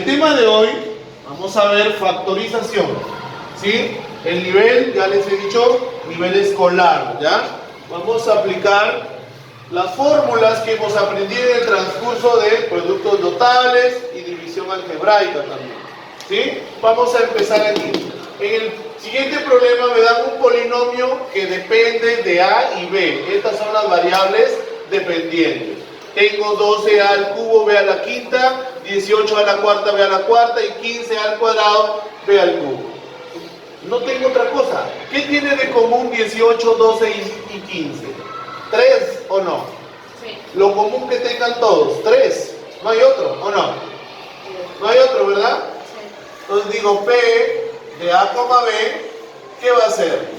tema de hoy vamos a ver factorización, ¿sí? El nivel, ya les he dicho, nivel escolar, ¿ya? Vamos a aplicar las fórmulas que hemos aprendido en el transcurso de productos notables y división algebraica también, ¿sí? Vamos a empezar aquí. En el siguiente problema me dan un polinomio que depende de A y B. Estas son las variables dependientes. Tengo 12a al cubo, b a la quinta, 18 a la cuarta, b a la cuarta y 15 al cuadrado, b al cubo. No tengo otra cosa. ¿Qué tiene de común 18, 12 y 15? ¿3 o no? Sí. Lo común que tengan todos, 3. ¿No hay otro o no? No hay otro, ¿verdad? Sí. Entonces digo P de A, B, ¿qué va a ser?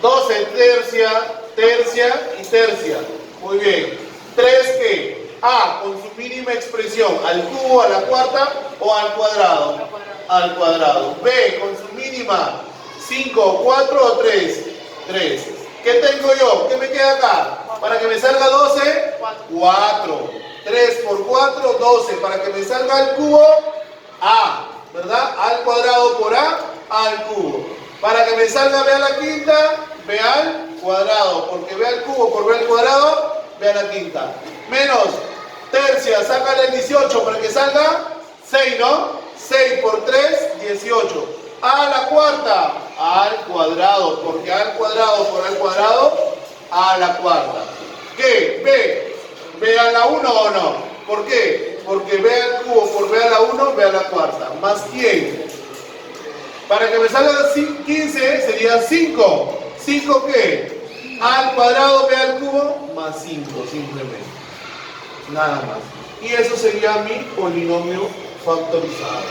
12 tercia, tercia y tercia. Muy bien. 3 ¿qué? A con su mínima expresión, al cubo, a la cuarta o al cuadrado. Al cuadrado. B con su mínima 5, 4 o 3. 3. ¿Qué tengo yo? ¿Qué me queda acá? Para que me salga 12, 4. 3 por 4, 12. Para que me salga el cubo, A, ¿verdad? A al cuadrado por A al cubo. Para que me salga B a la quinta, B al cuadrado. Porque B al cubo por B al cuadrado, B a la quinta. Menos tercia, sácale el 18 para que salga 6, ¿no? 6 por 3, 18. A la cuarta, A al cuadrado. Porque A al cuadrado por A al cuadrado, A a la cuarta. ¿Qué? B. ¿B a la 1 o no? ¿Por qué? Porque B al cubo por B a la 1, B a la cuarta. ¿Más quién? Para que me salga 15 sería 5. ¿5 qué? A al cuadrado, B al cubo, más 5 simplemente. Nada más. Y eso sería mi polinomio factorizado.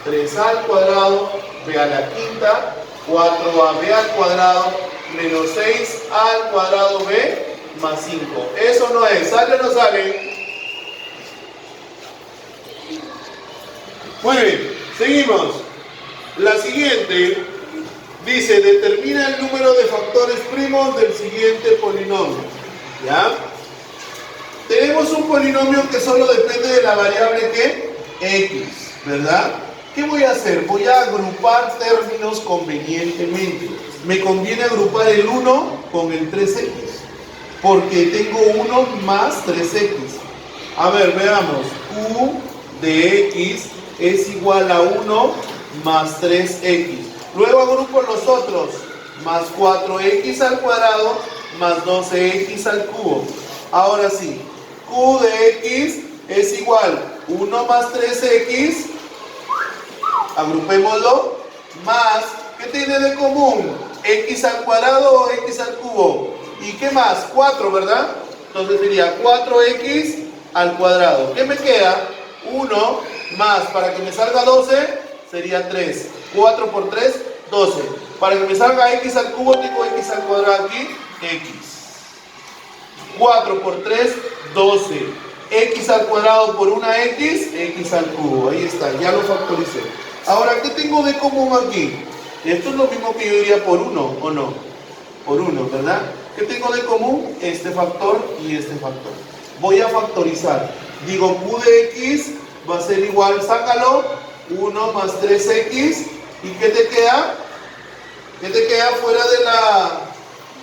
3a al cuadrado, b a la quinta, 4ab al cuadrado, menos 6a al cuadrado b, más 5. Eso no es. ¿Sale o no sale? Muy bien. Seguimos. La siguiente dice, determina el número de factores primos del siguiente polinomio. ¿Ya? Tenemos un polinomio que solo depende de la variable que x, ¿verdad? ¿Qué voy a hacer? Voy a agrupar términos convenientemente. Me conviene agrupar el 1 con el 3x, porque tengo 1 más 3x. A ver, veamos. Q de x es igual a 1 más 3x. Luego agrupo los otros. Más 4x al cuadrado más 12x al cubo. Ahora sí. Q de x es igual 1 más 3x, agrupémoslo, más, ¿qué tiene de común? X al cuadrado o x al cubo. ¿Y qué más? 4, ¿verdad? Entonces sería 4x al cuadrado. ¿Qué me queda? 1 más, para que me salga 12, sería 3. 4 por 3, 12. Para que me salga x al cubo, tengo x al cuadrado aquí, x. 4 por 3, 12. X al cuadrado por una x, x al cubo. Ahí está, ya lo factoricé. Ahora, ¿qué tengo de común aquí? Esto es lo mismo que yo diría por 1, ¿o no? Por 1, ¿verdad? ¿Qué tengo de común? Este factor y este factor. Voy a factorizar. Digo, Q de x va a ser igual, sácalo, 1 más 3x. ¿Y qué te queda? ¿Qué te queda fuera de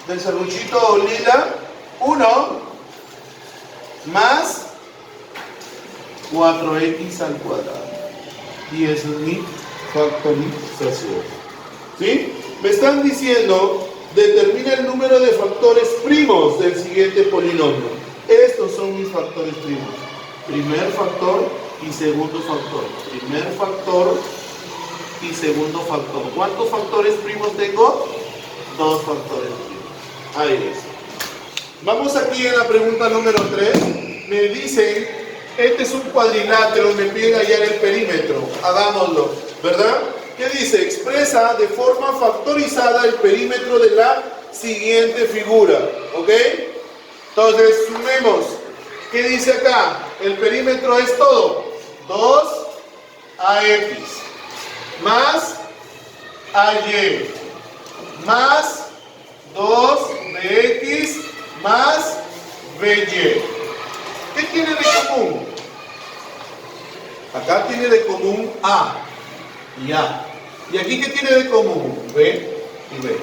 del serruchito lila? 1 más 4x al cuadrado. Y eso es mi factorización. ¿Sí? Me están diciendo, determina el número de factores primos del siguiente polinomio. Estos son mis factores primos. Primer factor y segundo factor. Primer factor y segundo factor. ¿Cuántos factores primos tengo? 2 factores primos. Ahí es. Vamos aquí en la pregunta número 3. Me dicen, este es un cuadrilátero, me piden hallar el perímetro. Hagámoslo, ¿verdad? ¿Qué dice? Expresa de forma factorizada el perímetro de la siguiente figura. ¿Ok? Entonces, sumemos. ¿Qué dice acá? El perímetro es todo. 2ax más ay más 2bx más by. ¿Qué tiene de común? Acá tiene de común A y A. ¿Y aquí qué tiene de común? B y B.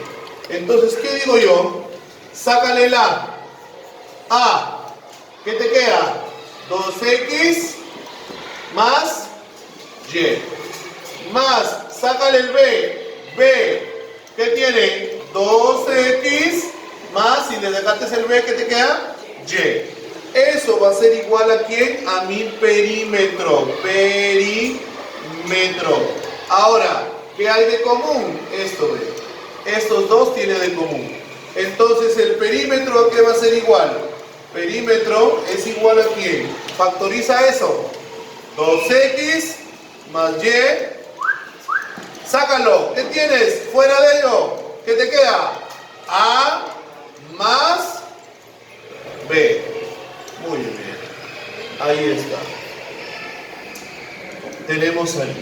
Entonces, ¿qué digo yo? Sácale el A. A. ¿Qué te queda? 2x más y. Más, sácale el B. B. ¿Qué tiene? 2x más, si le sacaste el B, ¿qué te queda? Y. Eso va a ser igual a ¿quién? A mi perímetro. Perímetro. Ahora, ¿qué hay de común? Esto, ¿ve? Estos dos tienen de común. Entonces, ¿el perímetro a qué va a ser igual? Perímetro es igual a ¿quién? Factoriza eso. 2x más y. Sácalo. ¿Qué tienes? Fuera de ello. ¿Qué te queda? A más B. Muy bien. Ahí está. Tenemos ahí.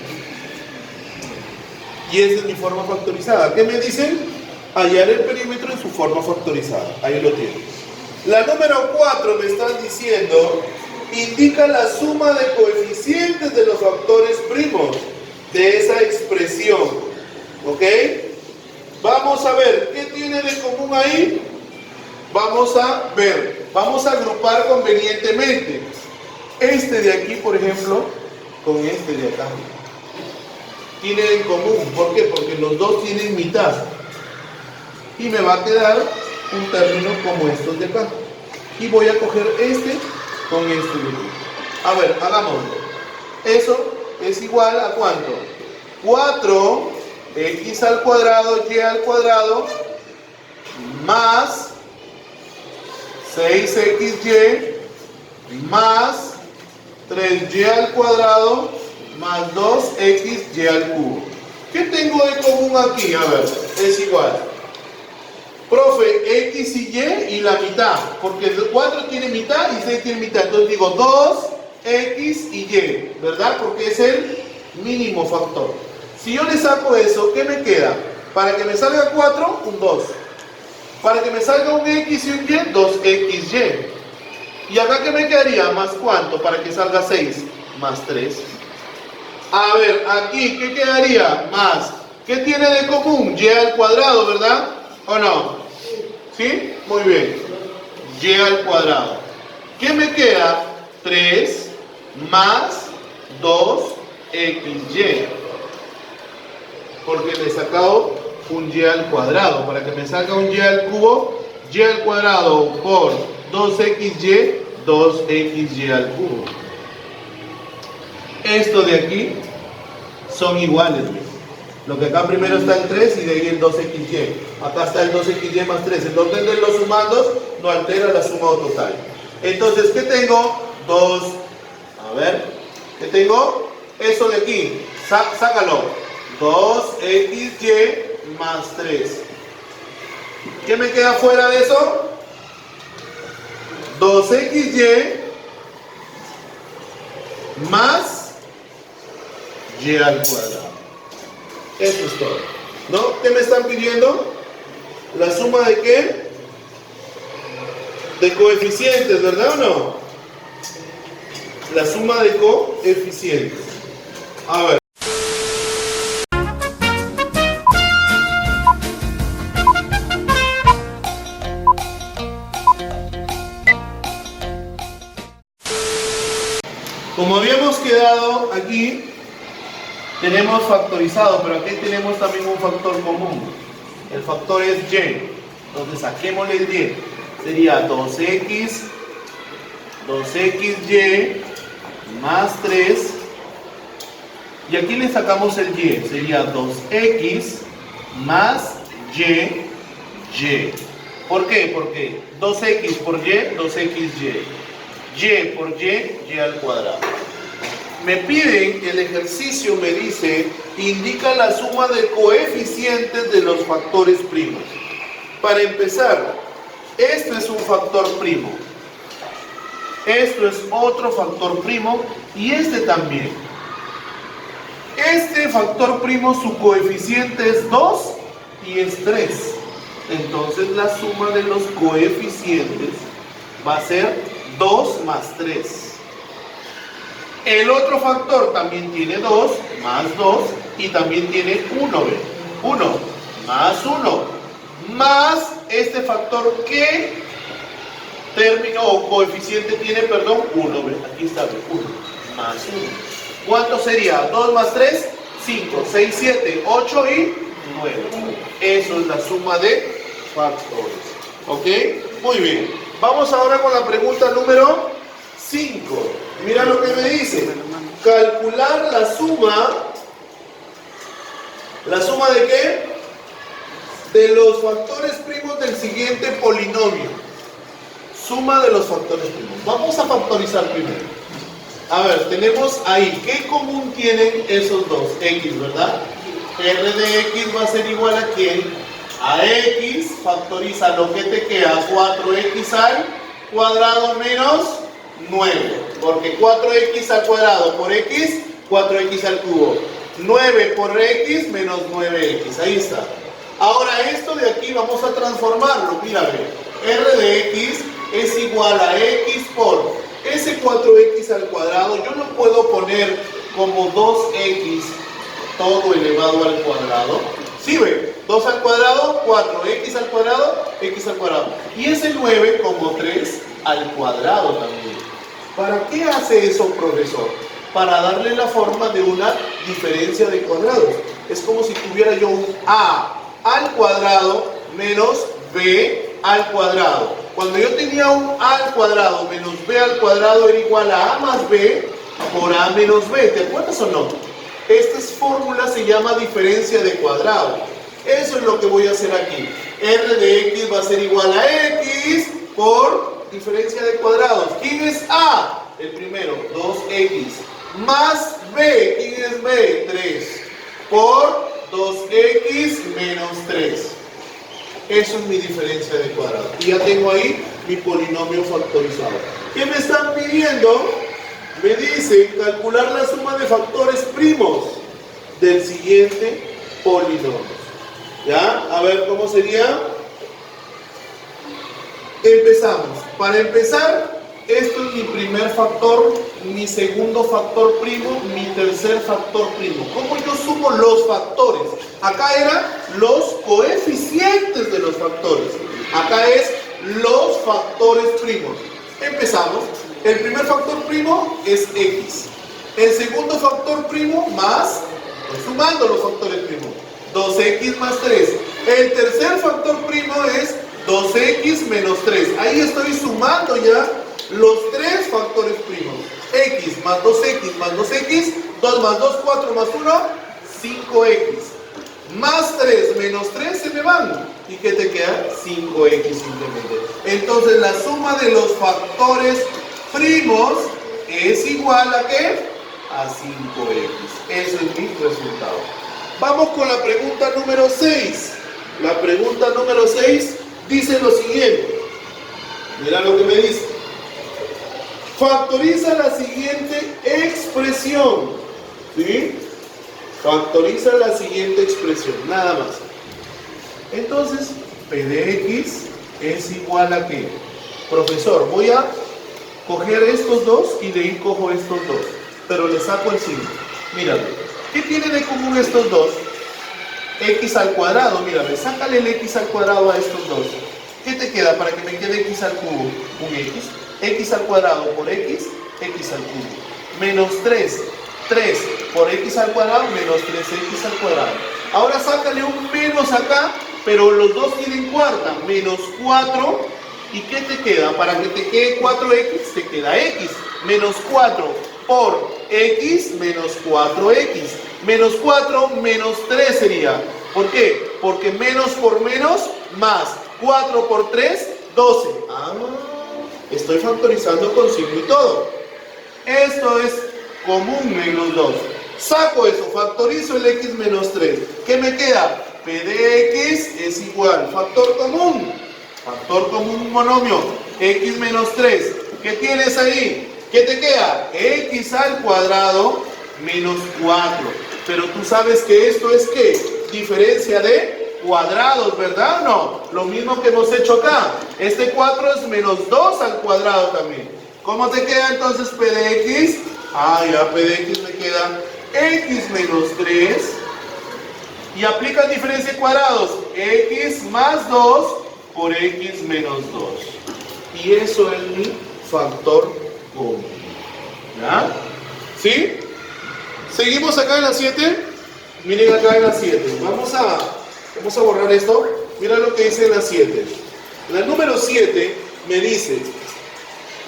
Y esa es mi forma factorizada. ¿Qué me dicen? Hallar el perímetro en su forma factorizada. Ahí lo tienen. La número 4 me están diciendo, indica la suma de coeficientes de los factores primos de esa expresión. ¿Ok? Vamos a ver, ¿qué tiene de común ahí? Vamos a ver, vamos a agrupar convenientemente. Este de aquí, por ejemplo, con este de acá. Tienen en común. ¿Por qué? Porque los dos tienen mitad. Y me va a quedar un término como estos de acá. Y voy a coger este con este de aquí. A ver, hagámoslo. Eso es igual a ¿cuánto? 4x al cuadrado, y al cuadrado, más 6xy, más 3y al cuadrado, más 2xy al cubo. ¿Qué tengo de común aquí? A ver, es igual. Profe, x y y la mitad, porque el 4 tiene mitad y 6 tiene mitad. Entonces digo 2x y y, ¿verdad? Porque es el mínimo factor. Si yo le saco eso, ¿qué me queda? Para que me salga 4, un 2. Para que me salga un x y un y, 2xy. ¿Y acá qué me quedaría? ¿Más cuánto? Para que salga 6, más 3. A ver, aquí, ¿qué quedaría? Más. ¿Qué tiene de común? Y al cuadrado, ¿verdad? ¿O no? ¿Sí? Muy bien. Y al cuadrado. ¿Qué me queda? 3 más 2xy. Porque le he sacado un y al cuadrado. Para que me salga un y al cubo, y al cuadrado por 2xy, 2xy al cubo. Esto de aquí son iguales. Lo que acá primero está el 3 y de ahí el 2xy. Acá está el 2xy más 3. El orden de los sumandos no altera la suma total. Entonces, ¿qué tengo? 2. A ver, ¿qué tengo? Eso de aquí. Sácalo. 2xy más 3. ¿Qué me queda fuera de eso? 2xy más y al cuadrado. Eso es todo. ¿No? ¿Qué me están pidiendo? ¿La suma de qué? De coeficientes, ¿verdad o no? La suma de coeficientes. A ver. Como habíamos quedado aquí, tenemos factorizado, pero aquí tenemos también un factor común. El factor es y. Entonces saquémosle el y. Sería 2xy más 3. Y aquí le sacamos el y. Sería 2x más y. ¿Por qué? Porque 2x por y, 2xy. Y por y al cuadrado. Me piden, el ejercicio me dice, indica la suma de coeficientes de los factores primos. Para empezar, este es un factor primo. Esto es otro factor primo y este también. Este factor primo, su coeficiente es 2 y es 3. Entonces la suma de los coeficientes va a ser 2 más 3. El otro factor también tiene 2, más 2, y también tiene 1, ¿ve? 1, más 1, más este factor que término o coeficiente tiene, perdón, 1, ¿ve? Aquí está, 1, más 1. ¿Cuánto sería? 2 más 3, 5, 6, 7, 8 y 9. Eso es la suma de factores. ¿Ok? Muy bien. Vamos ahora con la pregunta número 5. Mira lo que me dice. Calcular la suma. ¿La suma de qué? De los factores primos del siguiente polinomio. Suma de los factores primos. Vamos a factorizar primero. A ver, tenemos ahí, ¿qué común tienen esos dos? X, ¿verdad? R de X va a ser igual a ¿quién? A X, factoriza lo que te queda, 4X al cuadrado menos 9. Porque 4X al cuadrado por X, 4X al cubo. 9 por X menos 9X, ahí está. Ahora esto de aquí vamos a transformarlo, mira, ve. R de X es igual a X por ese 4X al cuadrado. Yo lo puedo poner como 2X todo elevado al cuadrado. ¿Sí ve? 2 al cuadrado, 4X al cuadrado, X al cuadrado. Y ese 9 como 3 al cuadrado también. ¿Para qué hace eso, profesor? Para darle la forma de una diferencia de cuadrados. Es como si tuviera yo un A al cuadrado menos B al cuadrado. Cuando yo tenía un A al cuadrado menos B al cuadrado era igual a A más B por A menos B. ¿Te acuerdas o no? Esta fórmula se llama diferencia de cuadrado. Eso es lo que voy a hacer aquí. R de X va a ser igual a X por diferencia de cuadrados. ¿Quién es A? El primero, 2X. Más B. ¿Quién es B? 3. Por 2X menos 3. Eso es mi diferencia de cuadrado. Y ya tengo ahí mi polinomio factorizado. ¿Qué me están pidiendo? Me dicen calcular la suma de factores primos del siguiente polinomio. ¿Ya? A ver, ¿cómo sería? Empezamos. Para empezar, esto es mi primer factor, mi segundo factor primo, mi tercer factor primo. ¿Cómo yo sumo los factores? Acá eran los coeficientes de los factores. Acá es los factores primos. Empezamos. El primer factor primo es X. El segundo factor primo más, estoy sumando los factores primos, 2X más 3. El tercer factor primo es 2X menos 3. Ahí estoy sumando ya los tres factores primos. X más 2X más 2X, 2 más 2, 4 más 1, 5X. Más 3 menos 3 se me van. ¿Y qué te queda? 5X simplemente. Entonces la suma de los factores primos es igual a ¿qué? A 5X. Eso es mi resultado. Vamos con la pregunta número 6. La pregunta número 6 dice lo siguiente. Mira lo que me dice. Factoriza la siguiente expresión. ¿Sí? Factoriza la siguiente expresión. Nada más. Entonces, P de X es igual a ¿qué? Profesor, voy a coger estos dos y de ahí cojo estos dos. Pero le saco el signo. Míralo. ¿Qué tienen de común estos dos? X al cuadrado. Mírame, sácale el X al cuadrado a estos dos. ¿Qué te queda para que me quede X al cubo? Un X. X al cuadrado por X, X al cubo. Menos 3. 3 por X al cuadrado menos 3X al cuadrado. Ahora sácale un menos acá, pero los dos tienen cuarta. Menos 4. ¿Y qué te queda? Para que te quede 4X, te queda X. Menos 4 por X menos 4X. Menos 4 menos 3 sería. ¿Por qué? Porque menos por menos más. 4 por 3, 12. Estoy factorizando con signo y todo. Esto es común en los dos. Saco eso, factorizo el X menos 3. ¿Qué me queda? P de X es igual. Factor común. Factor común monomio. X menos 3. ¿Qué tienes ahí? ¿Qué te queda? X al cuadrado menos 4. Pero tú sabes que esto es ¿qué? Diferencia de cuadrados, ¿verdad o no? Lo mismo que hemos hecho acá. Este 4 es menos 2 al cuadrado también. ¿Cómo te queda entonces P de X? Ah, ya P de X me queda X menos 3. Y aplican diferencia de cuadrados. X más 2 por X menos 2. Y eso es mi factor común. ¿Ya? ¿Sí? Seguimos acá en la 7. Miren acá en la 7. Vamos a borrar esto. Mira lo que dice en la 7. La número 7 me dice: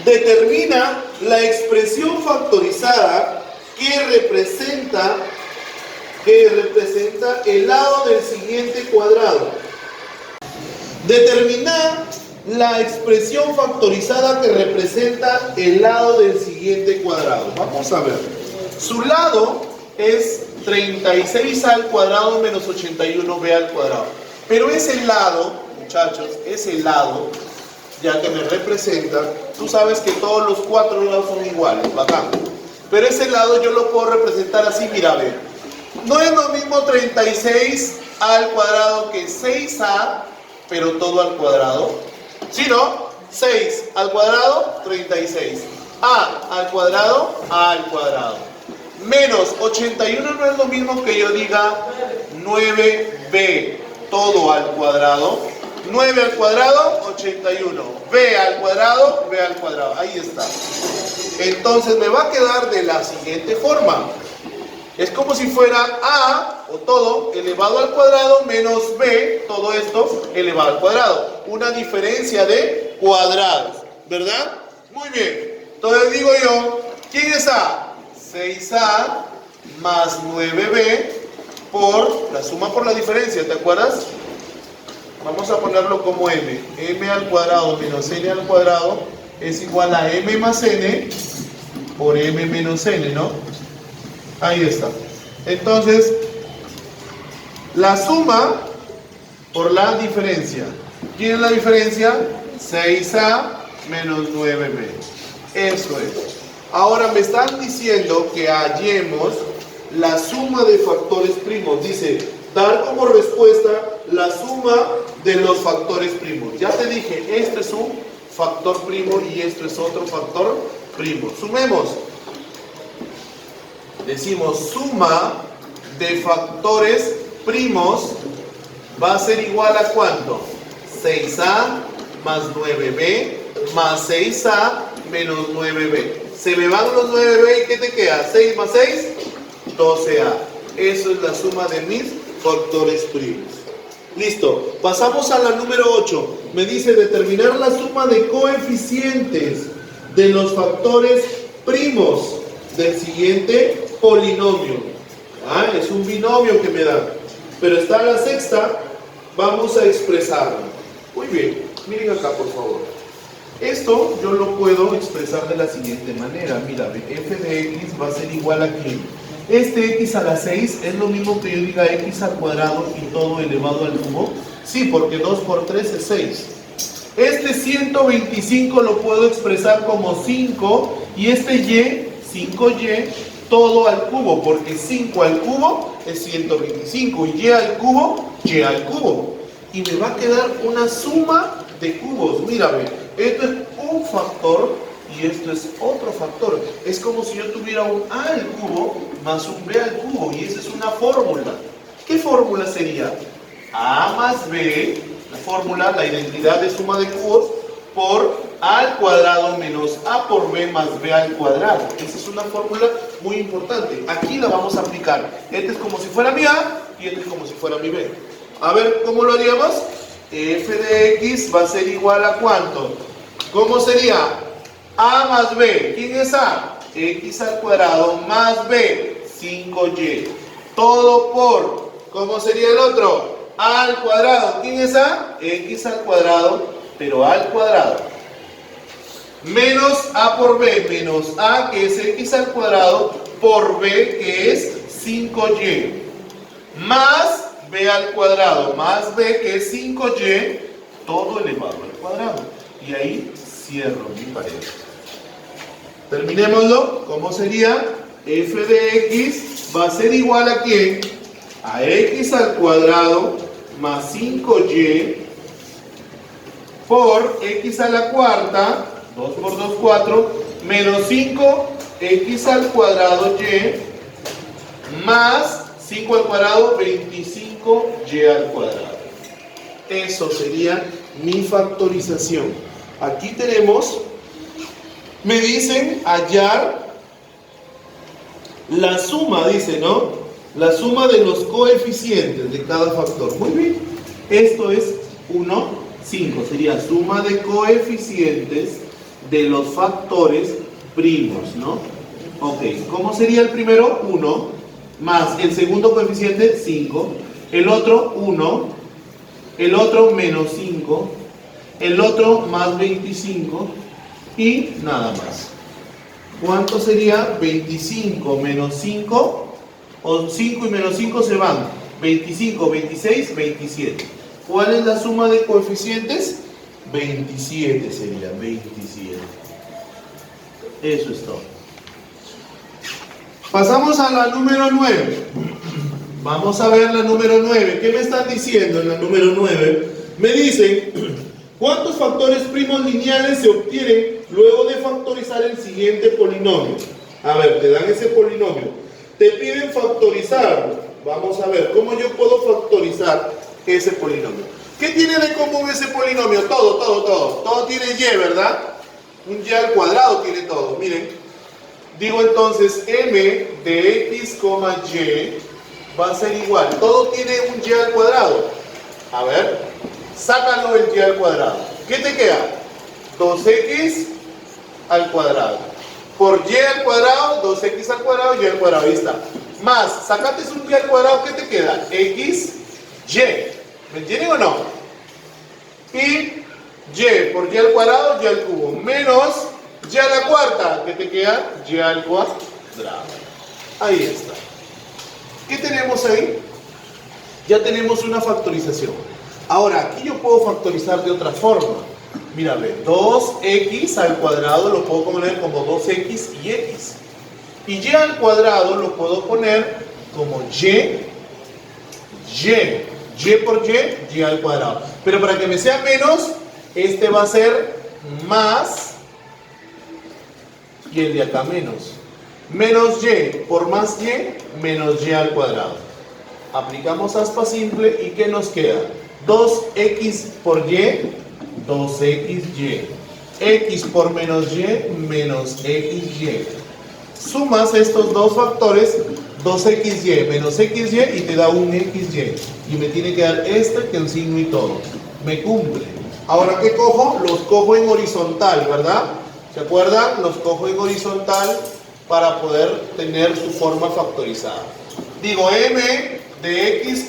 determina la expresión factorizada que representa el lado del siguiente cuadrado. Determina la expresión factorizada que representa el lado del siguiente cuadrado. Vamos a ver. Su lado es 36 al cuadrado menos 81b al cuadrado. Pero ese lado, muchachos, ese lado, ya que me representa, tú sabes que todos los cuatro lados son iguales, bacán. Pero ese lado yo lo puedo representar así, mira, ve. No es lo mismo 36 al cuadrado que 6a, pero todo al cuadrado. ¿Sí, no? 6 al cuadrado, 36. A al cuadrado, A al cuadrado. Menos 81 no es lo mismo que yo diga 9b, todo al cuadrado. 9 al cuadrado, 81. B al cuadrado, B al cuadrado. Ahí está. Entonces me va a quedar de la siguiente forma. Es como si fuera A, o todo, elevado al cuadrado, menos B, todo esto, elevado al cuadrado. Una diferencia de cuadrados, ¿verdad? Muy bien. Entonces digo yo, ¿quién es A? 6A más 9B por la suma por la diferencia, ¿te acuerdas? Vamos a ponerlo como m. M al cuadrado menos n al cuadrado es igual a m más n por m menos n, ¿no? Ahí está. Entonces, la suma por la diferencia. ¿Quién es la diferencia? 6a menos 9b. Eso es. Ahora me están diciendo que hallemos la suma de factores primos. Dice, dar como respuesta la suma de los factores primos. Ya te dije, este es un factor primo y esto es otro factor primo. Sumemos. Decimos, suma de factores primos va a ser igual a ¿cuánto? 6a más 9b más 6a menos 9b. Se me van los 9b y ¿qué te queda? 6 más 6, 12a. Eso es la suma de mis factores primos. Listo. Pasamos a la número 8. Me dice determinar la suma de coeficientes de los factores primos del siguiente polinomio. Es un binomio que me da. Pero está la sexta. Vamos a expresarlo. Muy bien. Miren acá, por favor. Esto yo lo puedo expresar de la siguiente manera. Mira, f de x va a ser igual a ¿qué? Este x a la 6 es lo mismo que yo diga x al cuadrado y todo elevado al cubo. Sí, porque 2 por 3 es 6. Este 125 lo puedo expresar como 5 y este y, 5y, todo al cubo, porque 5 al cubo es 125 y al cubo, y al cubo. Y me va a quedar una suma de cubos. Mira, ve, esto es un factor y esto es otro factor. Es como si yo tuviera un a al cubo más un b al cubo y esa es una fórmula. ¿Qué fórmula sería? A más b, la fórmula, la identidad de suma de cubos, por a al cuadrado menos a por b más b al cuadrado. Esa es una fórmula muy importante. Aquí la vamos a aplicar. Este es como si fuera mi a y este es como si fuera mi b. A ver, ¿cómo lo haríamos? F de x va a ser igual a ¿cuánto? ¿Cómo sería? A más b. ¿Quién es a? X al cuadrado más b, 5y. Todo por, ¿cómo sería el otro? A al cuadrado. ¿Quién es a? X al cuadrado, pero a al cuadrado. Menos a por b, menos a que es x al cuadrado, por b que es 5y. Más b al cuadrado, más b que es 5y, todo elevado al cuadrado. Y ahí cierro mi pared. Terminémoslo. ¿Cómo sería? F de x va a ser igual a ¿quién? A x al cuadrado más 5y por x a la cuarta, 2 por 2, 4, menos 5, x al cuadrado y más 5 al cuadrado, 25y al cuadrado. Eso sería mi factorización. Aquí tenemos, me dicen hallar la suma, dice, ¿no? La suma de los coeficientes de cada factor. Muy bien. Esto es 1, 5. Sería suma de coeficientes de los factores primos, ¿no? Ok. ¿Cómo sería el primero? 1. Más el segundo coeficiente, 5. El otro, 1. El otro, menos 5. El otro, más 25. Y nada más. ¿Cuánto sería? 25 menos 5. O 5 y menos 5 se van. 25, 26, 27. ¿Cuál es la suma de coeficientes? 27 sería, 27. Eso es todo. Pasamos a la número 9. Vamos a ver la número 9. ¿Qué me están diciendo en la número 9? Me dicen, ¿cuántos factores primos lineales se obtienen luego de factorizar el siguiente polinomio? A ver, te dan ese polinomio. Te piden factorizarlo. Vamos a ver, ¿cómo yo puedo factorizar ese polinomio? ¿Qué tiene de común ese polinomio? Todo. Todo tiene y, ¿verdad? Un y al cuadrado tiene todo. Miren, digo entonces, m de x, y va a ser igual. Todo tiene un y al cuadrado. A ver, sácalo el y al cuadrado. ¿Qué te queda? 2x al cuadrado. Por y al cuadrado, 2x al cuadrado, y al cuadrado. Ahí está. Más, sácate un y al cuadrado, ¿qué te queda? X, y. ¿Me entienden o no? Y por y al cuadrado, y al cubo. Menos y a la cuarta, ¿qué te queda? Y al cuadrado. Ahí está. ¿Qué tenemos ahí? Ya tenemos una factorización. Ahora, aquí yo puedo factorizar de otra forma. Mira, ve, 2x al cuadrado lo puedo poner como 2x y x. Y al cuadrado lo puedo poner como y por y al cuadrado. Pero para que me sea menos, este va a ser más y el de acá menos. Menos y por más y, menos y al cuadrado. Aplicamos aspa simple y ¿qué nos queda? 2x por y, 2xy. X por menos y, menos xy. Sumas estos dos factores, 2xy menos xy, y te da un xy. Y me tiene que dar este, que el signo y todo. Me cumple. Ahora, ¿qué cojo? Los cojo en horizontal, ¿verdad? ¿Se acuerdan? Los cojo en horizontal para poder tener su forma factorizada. Digo, m de x,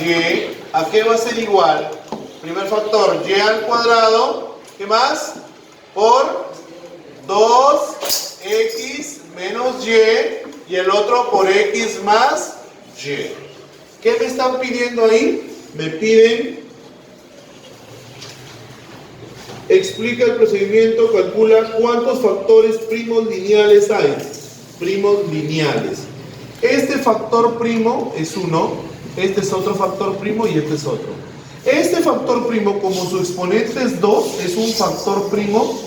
y, ¿a qué va a ser igual? Primer factor, y al cuadrado, ¿qué más? Por 2x menos y el otro por x más y. ¿Qué me están pidiendo ahí? Me piden, explica el procedimiento, calcula cuántos factores primos lineales hay. Primos lineales. Este factor primo es 1, este es otro factor primo y este es otro. Este factor primo, como su exponente es 2, es un factor primo,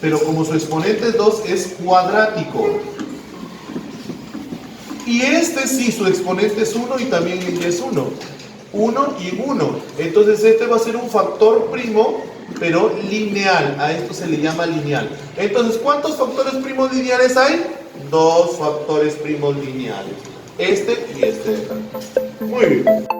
pero como su exponente es 2, es cuadrático. Y este sí, su exponente es 1 y también es 1. 1 y 1. Entonces este va a ser un factor primo, pero lineal. A esto se le llama lineal. Entonces, ¿cuántos factores primos lineales hay? 2 factores primos lineales. Este y este de acá. Muy bien.